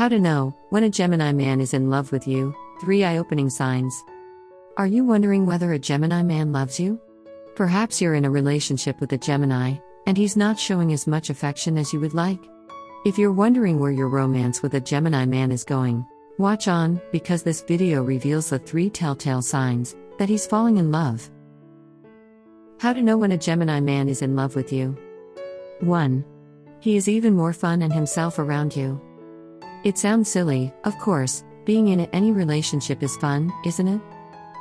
How to know when a Gemini man is in love with you. 3 eye-opening signs. Are you wondering whether a Gemini man loves you? Perhaps you're in a relationship with a Gemini, and he's not showing as much affection as you would like. If you're wondering where your romance with a Gemini man is going, watch on, because this video reveals the 3 telltale signs that he's falling in love. How to know when a Gemini man is in love with you. 1. He is even more fun and himself around you. It sounds silly, of course, being in any relationship is fun, isn't it?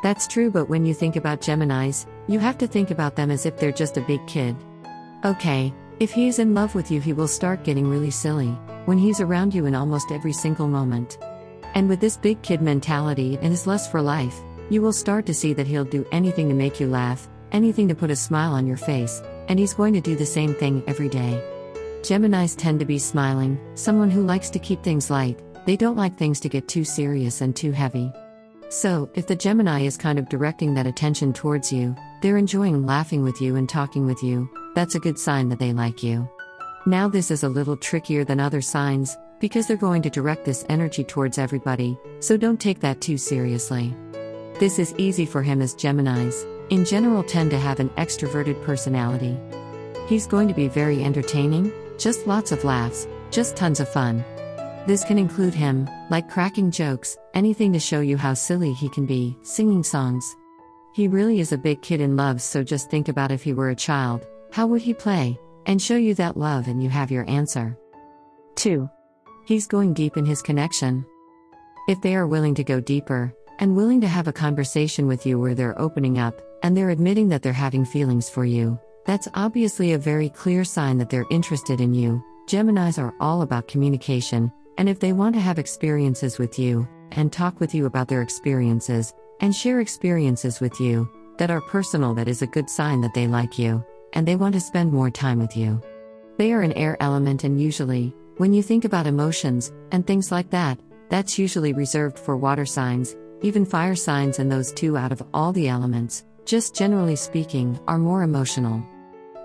That's true, but when you think about Geminis, you have to think about them as if they're just a big kid. Okay, if he is in love with you, he will start getting really silly when he's around you in almost every single moment. And with this big kid mentality and his lust for life, you will start to see that he'll do anything to make you laugh, anything to put a smile on your face, and he's going to do the same thing every day. Geminis tend to be smiling, someone who likes to keep things light. They don't like things to get too serious and too heavy. So, if the Gemini is kind of directing that attention towards you, they're enjoying laughing with you and talking with you, that's a good sign that they like you. Now, this is a little trickier than other signs, because they're going to direct this energy towards everybody, so don't take that too seriously. This is easy for him, as Geminis, in general, tend to have an extroverted personality. He's going to be very entertaining, just lots of laughs, just tons of fun. This can include him, like cracking jokes, anything to show you how silly he can be, singing songs. He really is a big kid in love, so just think about if he were a child, how would he play, and show you that love, and you have your answer. 2. He's going deep in his connection. If they are willing to go deeper, and willing to have a conversation with you where they're opening up, and they're admitting that they're having feelings for you, that's obviously a very clear sign that they're interested in you. Geminis are all about communication, and if they want to have experiences with you, and talk with you about their experiences, and share experiences with you that are personal, that is a good sign that they like you, and they want to spend more time with you. They are an air element, and usually, when you think about emotions, and things like that, that's usually reserved for water signs, even fire signs, and those 2 out of all the elements, just generally speaking, are more emotional.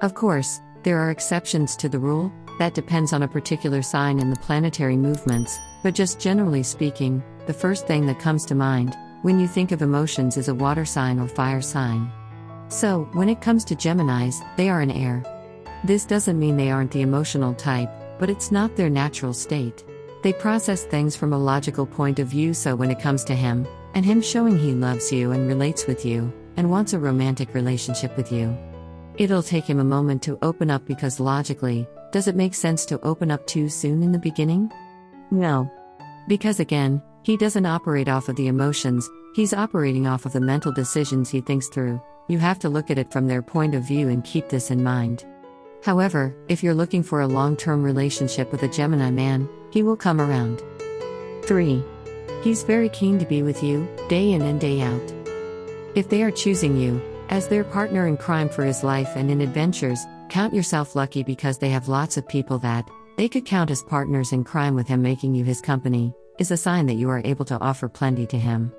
Of course, there are exceptions to the rule, that depends on a particular sign and the planetary movements, but just generally speaking, the first thing that comes to mind when you think of emotions is a water sign or fire sign. So, when it comes to Geminis, they are an air. This doesn't mean they aren't the emotional type, but it's not their natural state. They process things from a logical point of view, so when it comes to him, and him showing he loves you and relates with you, and wants a romantic relationship with you, it'll take him a moment to open up, because logically, does it make sense to open up too soon in the beginning? No. Because again, he doesn't operate off of the emotions, he's operating off of the mental decisions he thinks through. You have to look at it from their point of view and keep this in mind. However, if you're looking for a long-term relationship with a Gemini man, he will come around. 3. He's very keen to be with you, day in and day out. If they are choosing you as their partner in crime for his life and in adventures, count yourself lucky, because they have lots of people that they could count as partners in crime with him. Making you his company is a sign that you are able to offer plenty to him.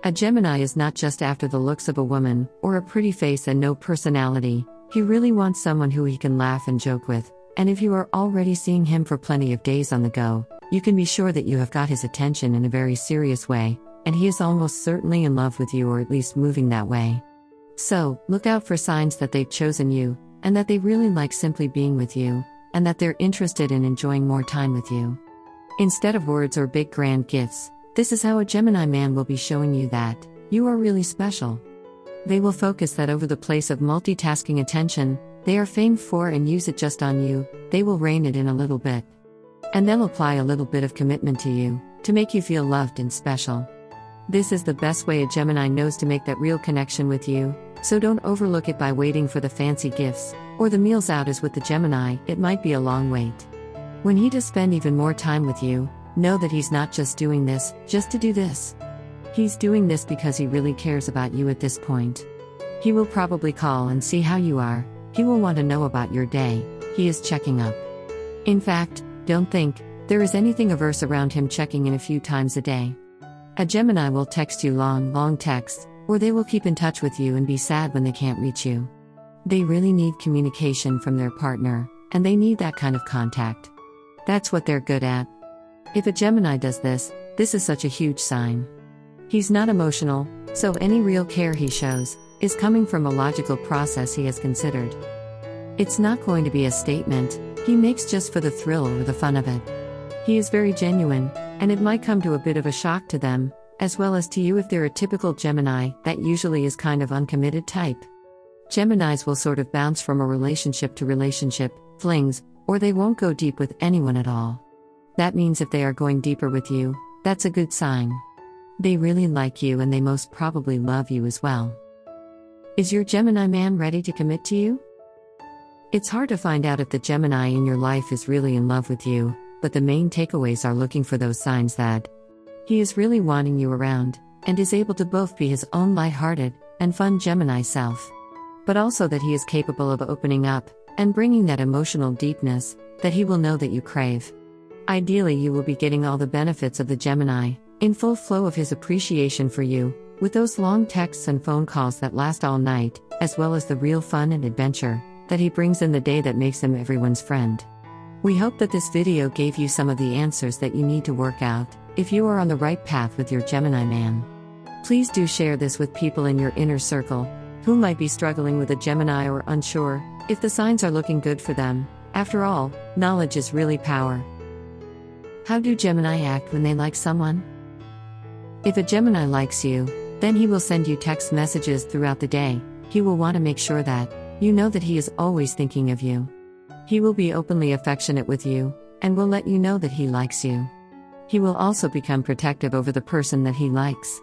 A Gemini is not just after the looks of a woman, or a pretty face and no personality. He really wants someone who he can laugh and joke with, and if you are already seeing him for plenty of days on the go, you can be sure that you have got his attention in a very serious way, and he is almost certainly in love with you, or at least moving that way. So, look out for signs that they've chosen you, and that they really like simply being with you, and that they're interested in enjoying more time with you. Instead of words or big grand gifts, this is how a Gemini man will be showing you that you are really special. They will focus that over the place of multitasking attention they are famed for, and use it just on you. They will rein it in a little bit. And they'll apply a little bit of commitment to you, to make you feel loved and special. This is the best way a Gemini knows to make that real connection with you, so don't overlook it by waiting for the fancy gifts, or the meals out, as with the Gemini, it might be a long wait. When he does spend even more time with you, know that he's not just doing this, just to do this. He's doing this because he really cares about you at this point. He will probably call and see how you are, he will want to know about your day, he is checking up. In fact, don't think there is anything averse around him checking in a few times a day. A Gemini will text you long texts, or they will keep in touch with you and be sad when they can't reach you. They really need communication from their partner, and they need that kind of contact. That's what they're good at. If a Gemini does this, this is such a huge sign. He's not emotional, so any real care he shows is coming from a logical process he has considered. It's not going to be a statement he makes just for the thrill or the fun of it. He is very genuine, and it might come to a bit of a shock to them, as well as to you if they're a typical Gemini that usually is kind of uncommitted type. Geminis will sort of bounce from a relationship to relationship, flings, or they won't go deep with anyone at all. That means if they are going deeper with you, that's a good sign. They really like you and they most probably love you as well. Is your Gemini man ready to commit to you? It's hard to find out if the Gemini in your life is really in love with you, but the main takeaways are looking for those signs that he is really wanting you around, and is able to both be his own lighthearted and fun Gemini self, but also that he is capable of opening up and bringing that emotional deepness that he will know that you crave. Ideally, you will be getting all the benefits of the Gemini, in full flow of his appreciation for you, with those long texts and phone calls that last all night, as well as the real fun and adventure that he brings in the day that makes him everyone's friend. We hope that this video gave you some of the answers that you need to work out if you are on the right path with your Gemini man. Please do share this with people in your inner circle who might be struggling with a Gemini or unsure if the signs are looking good for them. After all, knowledge is really power. How do Gemini act when they like someone? If a Gemini likes you, then he will send you text messages throughout the day. He will want to make sure that you know that he is always thinking of you. He will be openly affectionate with you, and will let you know that he likes you. He will also become protective over the person that he likes.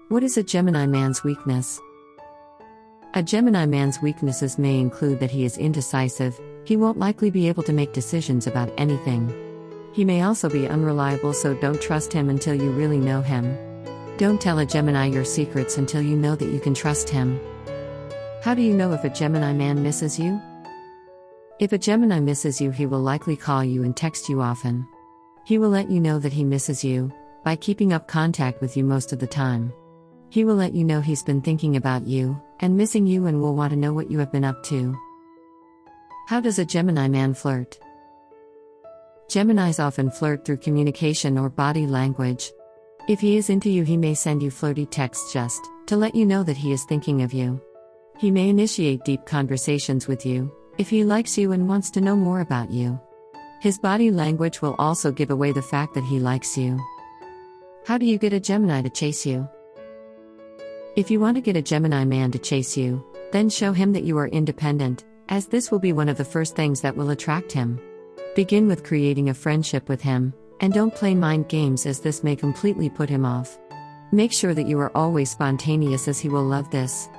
What is a Gemini man's weakness? A Gemini man's weaknesses may include that he is indecisive, he won't likely be able to make decisions about anything. He may also be unreliable, so don't trust him until you really know him. Don't tell a Gemini your secrets until you know that you can trust him. How do you know if a Gemini man misses you? If a Gemini misses you, he will likely call you and text you often. He will let you know that he misses you by keeping up contact with you most of the time. He will let you know he's been thinking about you and missing you, and will want to know what you have been up to. How does a Gemini man flirt? Geminis often flirt through communication or body language. If he is into you, he may send you flirty texts just to let you know that he is thinking of you. He may initiate deep conversations with you if he likes you and wants to know more about you. His body language will also give away the fact that he likes you. How do you get a Gemini to chase you? If you want to get a Gemini man to chase you, then show him that you are independent, as this will be one of the first things that will attract him. Begin with creating a friendship with him, and don't play mind games, as this may completely put him off. Make sure that you are always spontaneous, as he will love this.